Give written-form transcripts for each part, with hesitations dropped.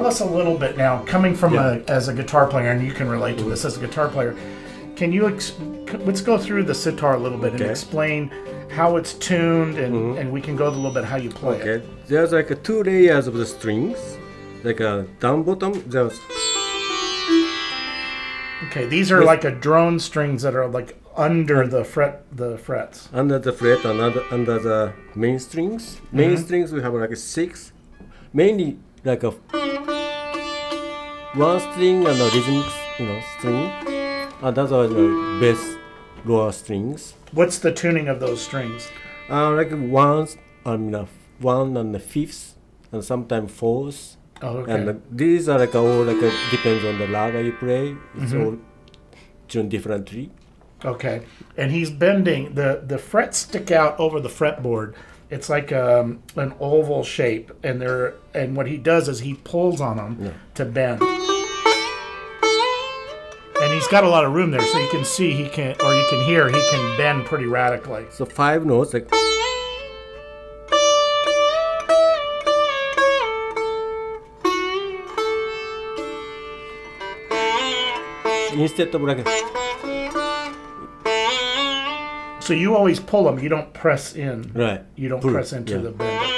us a little bit now, coming from as a guitar player, and you can relate to this as a guitar player. Can you let's go through the sitar a little bit and explain how it's tuned, and we can go a little bit how you play it. There's like 2 layers of the strings, like a down bottom. There's these are like a drone strings that are like under the frets. Under the fret and under the main strings. Main strings we have like 6, mainly like a 1 string and a rhythmic, string. And those are the bass lower strings. What's the tuning of those strings? Like 1 and the 5th, and sometimes 4th. Oh, okay. And these are like all depends on the raga you play. It's all tuned differently. Okay, and he's bending the frets stick out over the fretboard. It's like an oval shape, and what he does is he pulls on them to bend. And he's got a lot of room there, so you can see you can hear he can bend pretty radically. So 5 notes like. Instead of like. So you always pull them. You don't press in. Right. You don't press into the bend.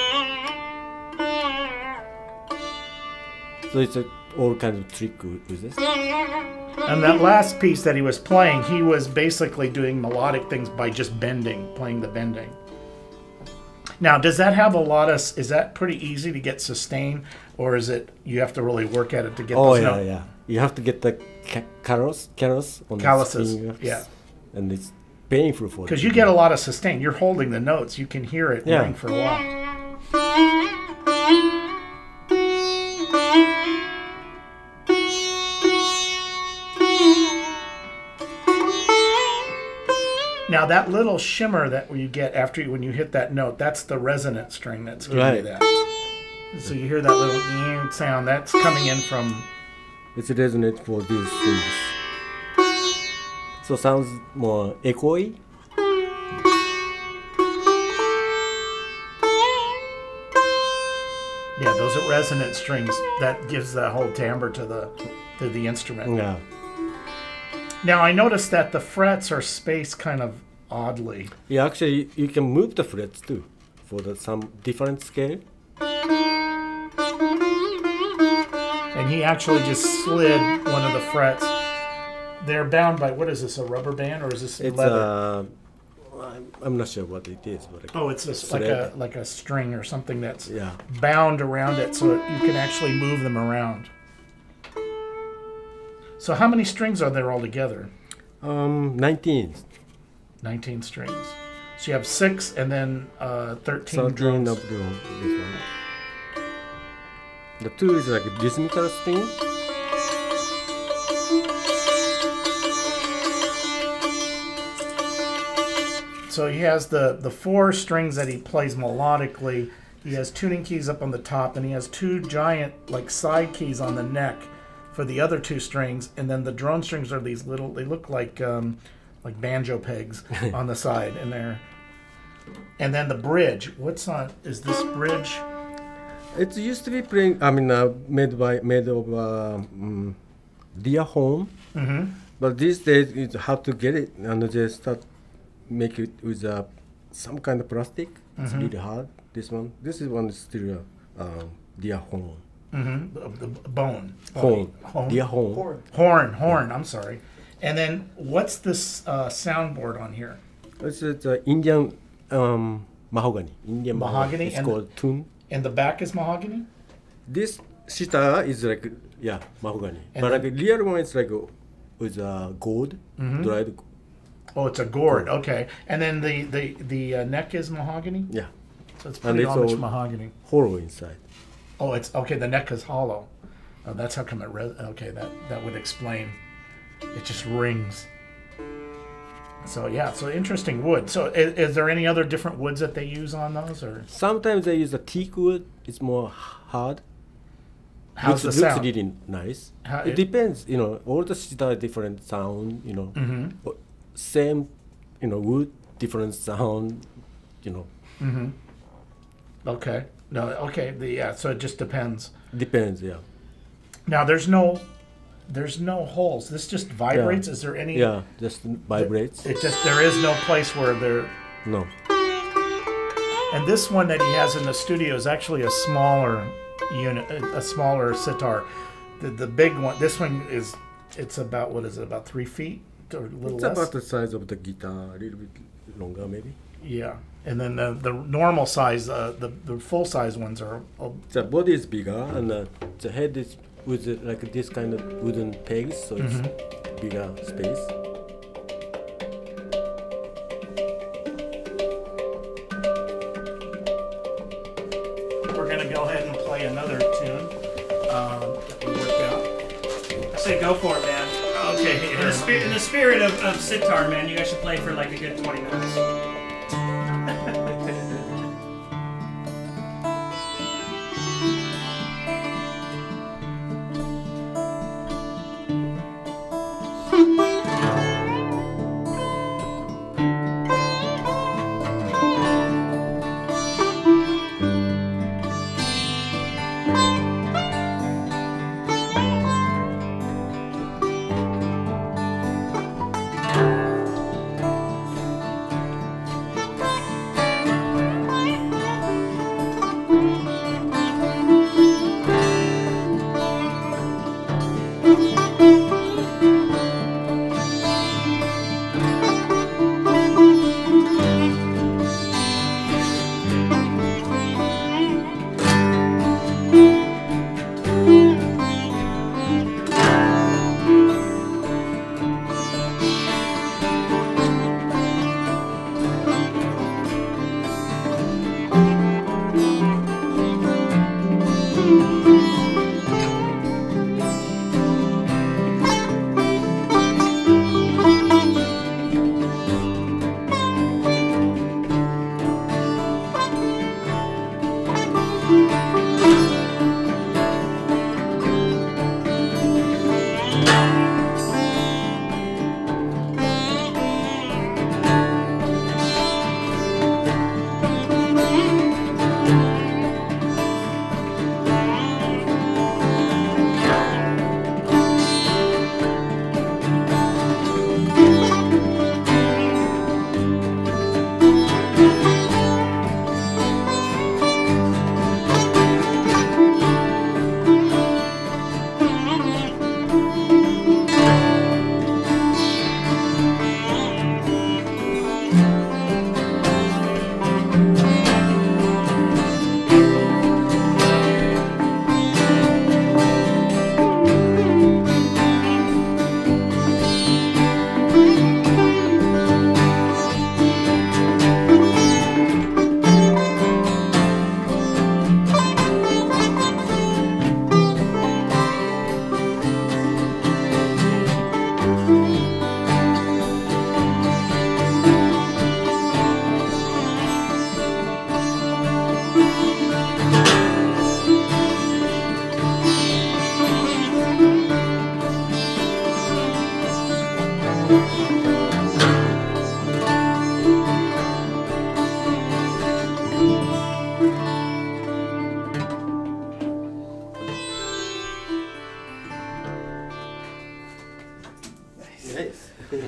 So it's all kinds of trick with this. And that last piece that he was playing, he was basically doing melodic things by just playing the bending. Now, does that have a lot of? Is that pretty easy to get sustain, or is it you have to really work at it to get? Those notes? Yeah. You have to get the calluses on calluses, the fingers. Yeah. And it's painful for because you get a lot of sustain. You're holding the notes. You can hear it ring for a while. Now that little shimmer that you get when you hit that note, that's the resonant string that's giving you that. So you hear that little sound that's coming in from. It's a resonate for these things. So sounds more echoey. Yeah, those are resonant strings. That gives that whole timbre to the instrument. Yeah. Now I noticed that the frets are spaced kind of oddly. Yeah, actually you can move the frets too for some different scale. And he actually just slid one of the frets. They're bound by, what is this, a rubber band, or is this leather? I'm not sure what it is. But it's just like a string or something that's bound around it so you can actually move them around. So how many strings are there altogether? 19. 19 strings. So you have 6 and then 13 drums. Of this one. The 2 is like a rhythmical string. So he has the 4 strings that he plays melodically. He has tuning keys up on the top, and he has 2 giant side keys on the neck for the other 2 strings, and then the drone strings are these little. They look like banjo pegs on the side, and there. And then the bridge. What's on? Is this bridge? It used to be made of deer home, but these days it's hard to get it, and they start make it with some kind of plastic. It's really hard. This one is still deer home. The bone. Horn. Deer horn. Horn. I'm sorry. And then what's this soundboard on here? It's Indian mahogany. Indian mahogany. It's called tune. And the back is mahogany? This sitar is mahogany. And but the real one is with gold, dried. Oh, it's a gourd. Okay. And then the neck is mahogany? Yeah. So it's pretty much mahogany. Hollow inside. Oh, it's okay. The neck is hollow. Oh, that's how come it. Okay, that would explain. It just rings. So so interesting wood. So is there any other different woods that they use on those, or? Sometimes they use a teak wood. It's more hard. How's the sound? Looks really nice. It depends. All the sitar different sound. Same. Wood different sound. Okay. No. Okay. So it just depends. Depends. Yeah. Now there's no holes. This just vibrates. Is there any? Yeah, just vibrates. It just there is no place where there. No. And this one that he has in the studio is actually a smaller unit, a smaller sitar. The big one, this one it's about, what is it, about 3 feet or a little It's less? about the size of the guitar, a little bit longer maybe. Yeah, and then the normal size, the full size ones are. The body is bigger and the head is with like this kind of wooden pegs, so it's bigger space. We're gonna go ahead and play another tune that we worked out. I say go for it, man. Okay, In the spirit of Sitar, man, you guys should play for like a good 20 minutes.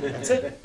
That's it.